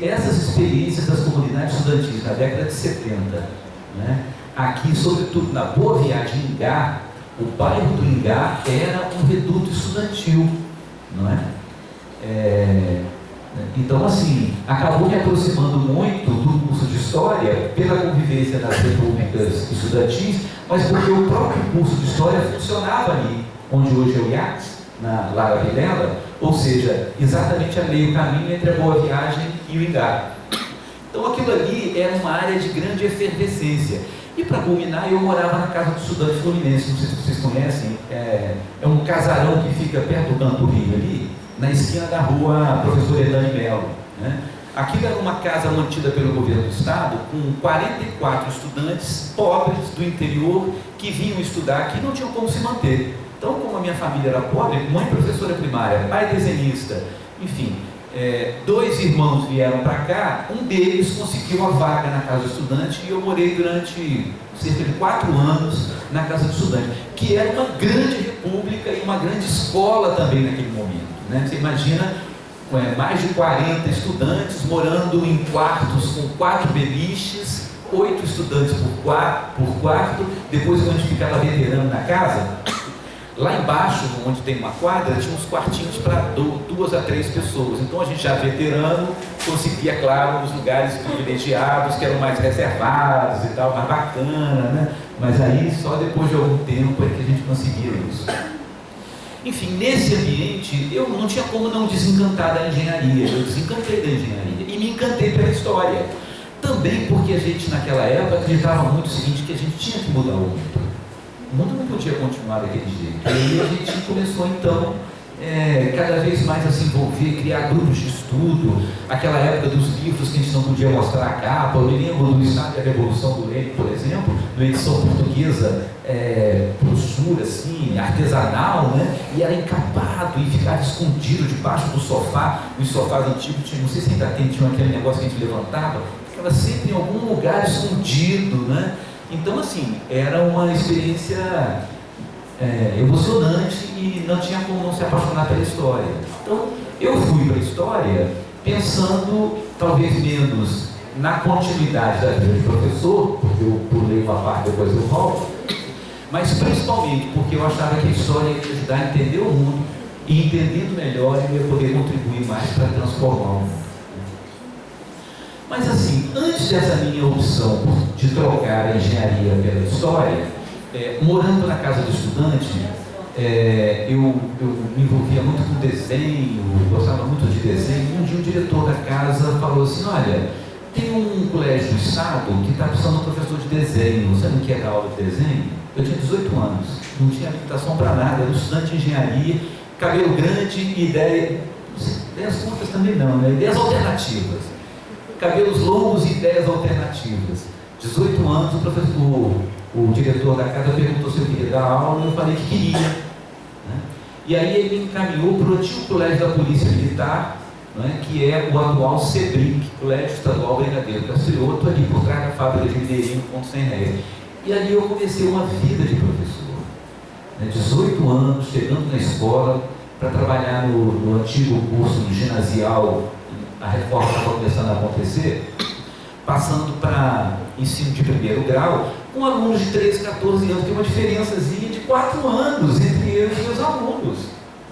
essas experiências das comunidades estudantis na década de 70, né, aqui, sobretudo na Boa Viagem, Ingá, o bairro do Ingá era um reduto estudantil, não é? Então, assim, acabou me aproximando muito do curso de História pela convivência nas repúblicas estudantis, mas porque o próprio curso de História funcionava ali, onde hoje é o IACS, na Lara Vilela, ou seja, exatamente a meio caminho entre a Boa Viagem e o Ingá. Então, aquilo ali era uma área de grande efervescência. E para culminar, eu morava na Casa do Estudante Fluminense, não sei se vocês conhecem, é um casarão que fica perto do Canto Rio ali, na esquina da rua Professor Hernani Melo, né? Aquilo era uma casa mantida pelo governo do estado, com 44 estudantes pobres do interior que vinham estudar aqui e não tinham como se manter. Então, como a minha família era pobre, mãe professora primária, pai desenhista, enfim, 2 irmãos vieram para cá, um deles conseguiu a vaga na Casa do Estudante e eu morei durante cerca de 4 anos na Casa do Estudante, que era uma grande república e uma grande escola também naquele momento, né? Você imagina mais de 40 estudantes morando em quartos com 4 beliches, 8 estudantes por quarto. Depois, quando a gente ficava veterano na casa, lá embaixo, onde tem uma quadra, tinha uns quartinhos para 2 a 3 pessoas. Então a gente já veterano conseguia, claro, os lugares privilegiados, que eram mais reservados e tal, mais bacana, né? Mas aí só depois de algum tempo é que a gente conseguia isso. Enfim, nesse ambiente eu não tinha como não desencantar da engenharia. Eu desencantei da engenharia e me encantei pela história. Também porque a gente naquela época acreditava muito o seguinte, que a gente tinha que mudar o mundo. O mundo não podia continuar daquele jeito. E aí a gente começou então cada vez mais a se envolver, criar grupos de estudo. Aquela época dos livros que a gente não podia mostrar a capa. Eu me lembro do Estado e a Revolução do Lênin, por exemplo, na edição portuguesa, brochura assim, artesanal, né? E era encapado e ficava escondido debaixo do sofá. Os sofás antigos, não sei se ainda tem, tinha aquele negócio que a gente levantava, ficava sempre em algum lugar escondido, né? Então, assim, era uma experiência emocionante e não tinha como não se apaixonar pela história. Então, eu fui para a história pensando, talvez menos na continuidade da vida de professor, porque eu pulei uma parte depois eu volto, mas principalmente porque eu achava que a história ia ajudar a entender o mundo e, entendendo melhor, eu ia poder contribuir mais para transformar o mundo. Mas assim, antes dessa minha opção de trocar a engenharia pela história, morando na Casa do Estudante, eu me envolvia muito com desenho, gostava muito de desenho. Um dia o diretor da casa falou assim: olha, tem um colégio do estado que está precisando de um professor de desenho, você não quer dar aula de desenho? Eu tinha 18 anos, não tinha habilitação para nada, era um estudante de engenharia, cabelo grande e ideias curtas também não, né? Ideias alternativas. Cabelos longos e ideias alternativas. 18 anos, o diretor da casa perguntou se eu queria dar aula, eu falei que queria, né? E aí ele me encaminhou para o antigo colégio da Polícia Militar, né, que é o atual CEBRIC, Colégio Estadual Brigadeiro Castrioto, ali por trás da fábrica de Mineirinho, ponto sem réis. E ali eu comecei uma vida de professor, né, 18 anos, chegando na escola para trabalhar no antigo curso ginasial. A reforma estava começando a acontecer, passando para ensino de 1º grau, com alunos de 13, 14 anos, tem uma diferençazinha de 4 anos entre eu e meus alunos,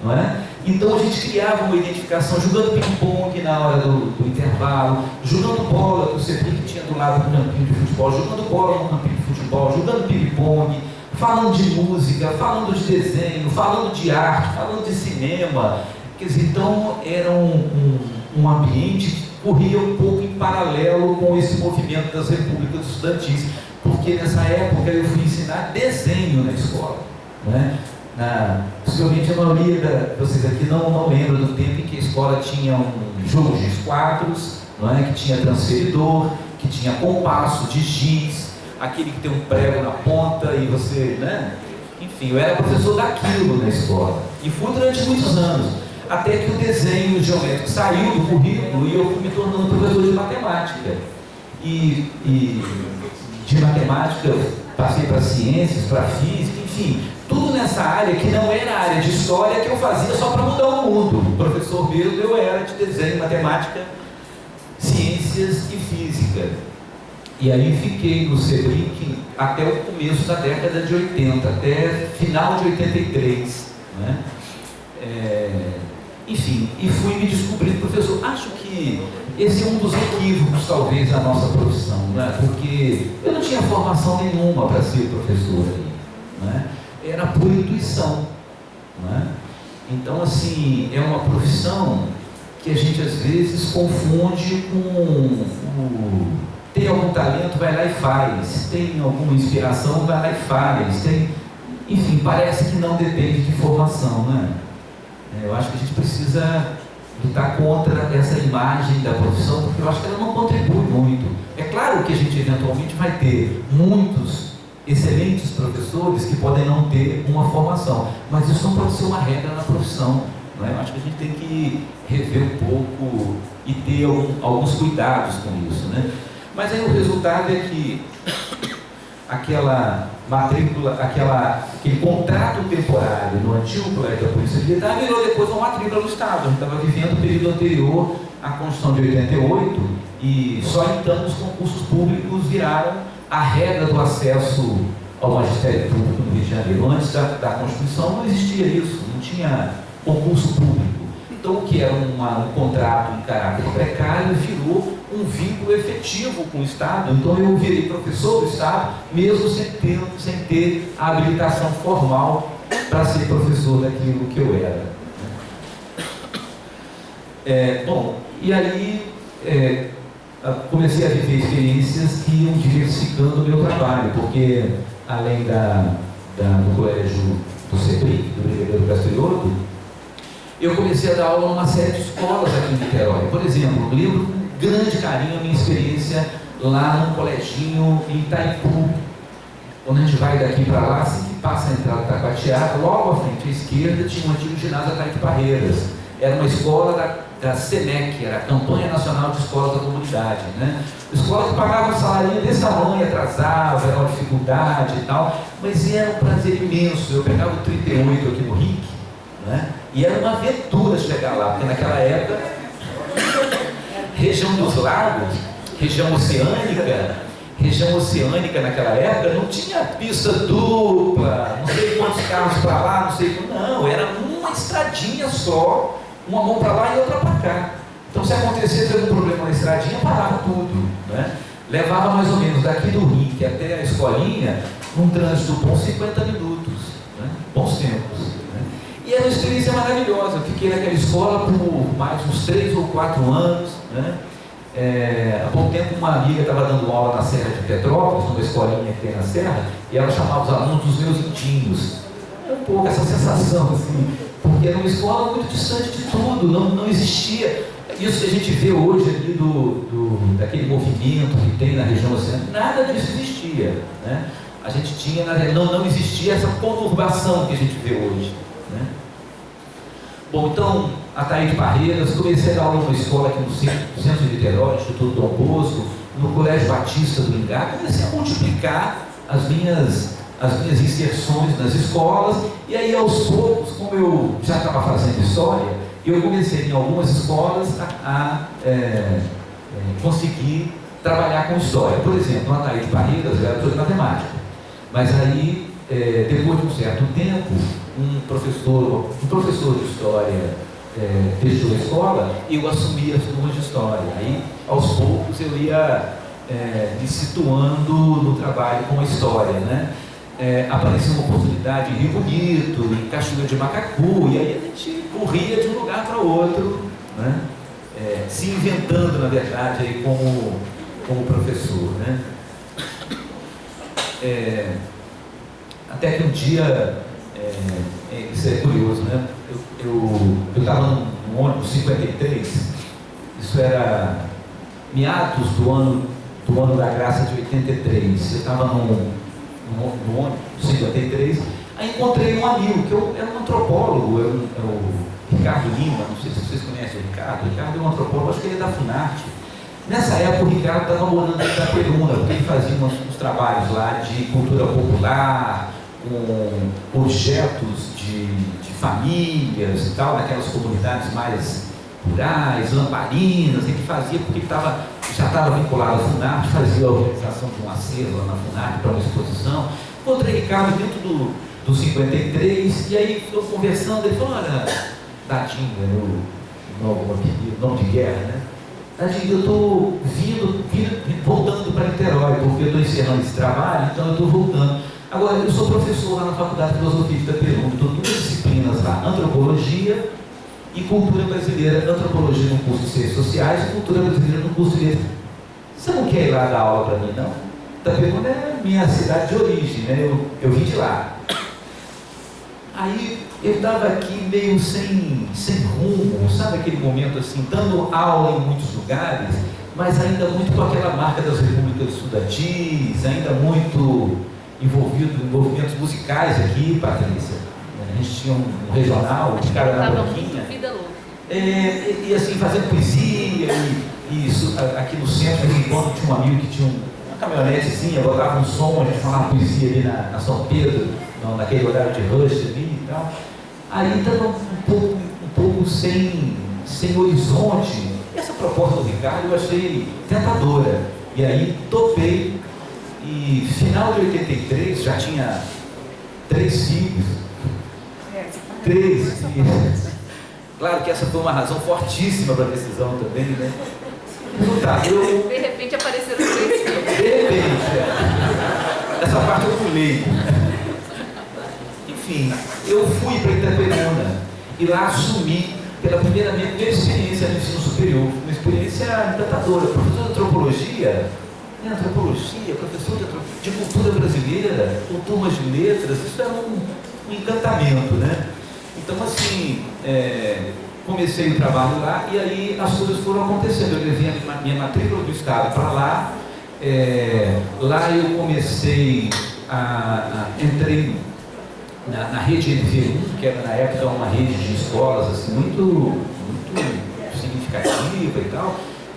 não é? Então a gente criava uma identificação, jogando ping-pong na hora do intervalo, jogando bola, que o CEPRIC tinha do lado do campinho de futebol, jogando bola no campinho de futebol, jogando ping-pong, falando de música, falando de desenho, falando de arte, falando de cinema. Quer dizer, então era um ambiente que corria um pouco em paralelo com esse movimento das repúblicas estudantis, porque nessa época eu fui ensinar desenho na escola, né? Possivelmente a maioria de vocês aqui não lembra do tempo em que a escola tinha um jogo de esquadros, não é? Que tinha transferidor, que tinha compasso de giz, aquele que tem um prego na ponta e você, né? Enfim, eu era professor daquilo na escola e fui durante muitos anos, até que o desenho geométrico saiu do currículo e eu fui me tornando professor de matemática. E de matemática eu passei para ciências, para física, enfim, tudo nessa área que não era a área de história que eu fazia só para mudar o mundo. Professor mesmo eu era de desenho, matemática, ciência ciências e física. E aí fiquei no CEBRIC até o começo da década de 80, até final de 83, né? Enfim, e fui me descobrindo professor. Acho que esse é um dos equívocos, talvez, da nossa profissão, né? Porque eu não tinha formação nenhuma para ser professor ali, né? Era por intuição, né? Então, assim, é uma profissão que a gente às vezes confunde com tem algum talento, vai lá e faz, tem alguma inspiração, vai lá e faz, enfim, parece que não depende de formação, né? Eu acho que a gente precisa lutar contra essa imagem da profissão, porque eu acho que ela não contribui muito. É claro que a gente eventualmente vai ter muitos excelentes professores que podem não ter uma formação, mas isso não pode ser uma regra na profissão, não é? Eu acho que a gente tem que rever um pouco e ter alguns cuidados com isso, né? Mas aí o resultado é que aquela matrícula, aquele contrato temporário no antigo Colégio da Polícia Militar virou depois uma matrícula no Estado. A gente estava vivendo o período anterior à Constituição de 88 e só então os concursos públicos viraram a regra do acesso ao magistério público no Rio de Janeiro. Antes da Constituição não existia isso, não tinha concurso público. Então o que era um contrato em caráter precário virou um vínculo efetivo com o Estado. Então eu virei professor do Estado, mesmo sem ter a habilitação formal para ser professor daquilo que eu era. Bom, e aí comecei a viver experiências que iam diversificando o meu trabalho, porque além do colégio do CEBRIC, do Brigadeiro Castelioto, eu comecei a dar aula numa série de escolas aqui em Niterói. Por exemplo, lembro com grande carinho a minha experiência lá num coleginho em Itaipu. Quando a gente vai daqui para lá, assim que passa a entrada da Taquatiara, logo à frente à esquerda tinha um antigo ginásio Ataíde Barreiras. Era uma escola da SENEC, era a Campanha Nacional de Escolas da Comunidade, né? Escola que pagava um salário desse tamanho, atrasava, era uma dificuldade e tal, mas era um prazer imenso. Eu pegava o 38 aqui no RIC, né? E era uma aventura chegar lá, porque naquela época, região dos lagos, região oceânica naquela época, não tinha pista dupla, não sei quantos carros para lá, não, era uma estradinha só, uma mão para lá e outra para cá. Então se acontecesse algum problema na estradinha, parava tudo, né? Levava mais ou menos daqui do RIC até a escolinha, num trânsito bom, 50 minutos, né? Bons tempos. E era uma experiência maravilhosa. Eu fiquei naquela escola por mais uns 3 ou 4 anos, né? Há pouco tempo uma amiga estava dando aula na Serra de Petrópolis, numa escolinha que tem na Serra, e ela chamava os alunos dos meus indinhos. É um pouco essa sensação, assim, porque era uma escola muito distante de tudo, não existia isso que a gente vê hoje ali daquele movimento que tem na região oceânica, nada disso existia, né? A gente tinha, não existia essa conurbação que a gente vê hoje, né? Bom, então, Ataíde Barreiras, comecei a dar aula numa escola aqui no centro de Niterói, Instituto Dom Bosco, no Colégio Batista do Ingá. Comecei a multiplicar as minhas inserções nas escolas, e aí aos poucos, como eu já estava fazendo história, eu comecei em algumas escolas a conseguir trabalhar com história. Por exemplo, no Ataíde Barreiras, eu era professor de matemática, mas aí, depois de um certo tempo, um professor de história deixou a escola e eu assumi as turmas de história. Aí, aos poucos, eu ia me situando no trabalho com a história, né? Apareceu uma oportunidade em Rio Bonito, em Cachoeira de Macacu, e aí a gente corria de um lugar para outro, né? Se inventando, na verdade, aí como professor, né? Até que um dia, isso é curioso, né? Eu estava no ônibus 53, isso era meados do ano da graça de 83, eu estava no ônibus 53, aí encontrei um amigo, que era um antropólogo, é o Ricardo Lima, não sei se vocês conhecem o Ricardo é um antropólogo, acho que ele é da Funarte. Nessa época o Ricardo estava morando em Itaperuna, porque ele fazia uns trabalhos lá de cultura popular, com objetos de famílias e tal, naquelas comunidades mais rurais, lamparinas, e que fazia porque ele estava já estava vinculado à FUNARTE, fazia a organização de um acervo lá na FUNARTE para uma exposição. Encontrei Ricardo dentro do 53, e aí eu conversando, ele falou: olha, Dadinho, meu nome de guerra, né? Dadinho, eu estou voltando para Niterói, porque eu estou encerrando esse trabalho, então eu estou voltando. Agora, eu sou professor lá na Faculdade de Filosofia de Itaperuna, estou duas disciplinas lá, Antropologia e Cultura Brasileira. Antropologia no curso de Ciências Sociais e Cultura Brasileira no curso de Letras. Você não quer ir lá dar aula para mim, não? Itaperuna é minha cidade de origem, né? Eu vim de lá. Aí eu estava aqui meio sem rumo, sabe aquele momento assim, dando aula em muitos lugares, mas ainda muito com aquela marca das repúblicas estudantis, ainda muito envolvido em movimentos musicais aqui, Patrícia. A gente tinha um regional, de cara na Boquinha. E assim, fazendo poesia, e isso, aqui no centro, de vez em quando, tinha um amigo que tinha uma caminhonetezinha, botava um som, a gente falava poesia ali na São Pedro, naquele horário de rush ali e tal. Aí estava um pouco sem horizonte. Essa proposta do Ricardo eu achei tentadora. E aí topei, e final de 83, já tinha 3 filhos. 3 filhos. Claro que essa foi uma razão fortíssima para a decisão também, né? Tá, de repente apareceram 3 filhos. De repente, essa parte eu pulei. Enfim, eu fui para Itaperuna e lá assumi minha primeira experiência no ensino superior, uma experiência encantadora. Professor de antropologia, professor de cultura brasileira, com turmas de letras, isso era um encantamento, né? Então, assim, comecei o trabalho lá e aí as coisas foram acontecendo. Eu levei a minha matrícula do estado para lá, lá eu comecei entrei na rede NV1, que era na época uma rede de escolas assim, muito significativa e tal,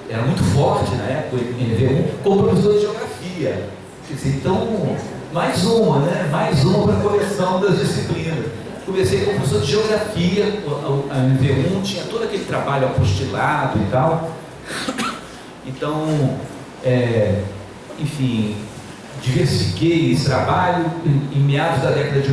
era muito forte na época, o NV1, como professor de geografia. Quer dizer, então, mais uma para a coleção das disciplinas. Comecei como professor de geografia, a NV1 tinha todo aquele trabalho apostilado e tal. Então, enfim, diversifiquei esse trabalho em meados da década de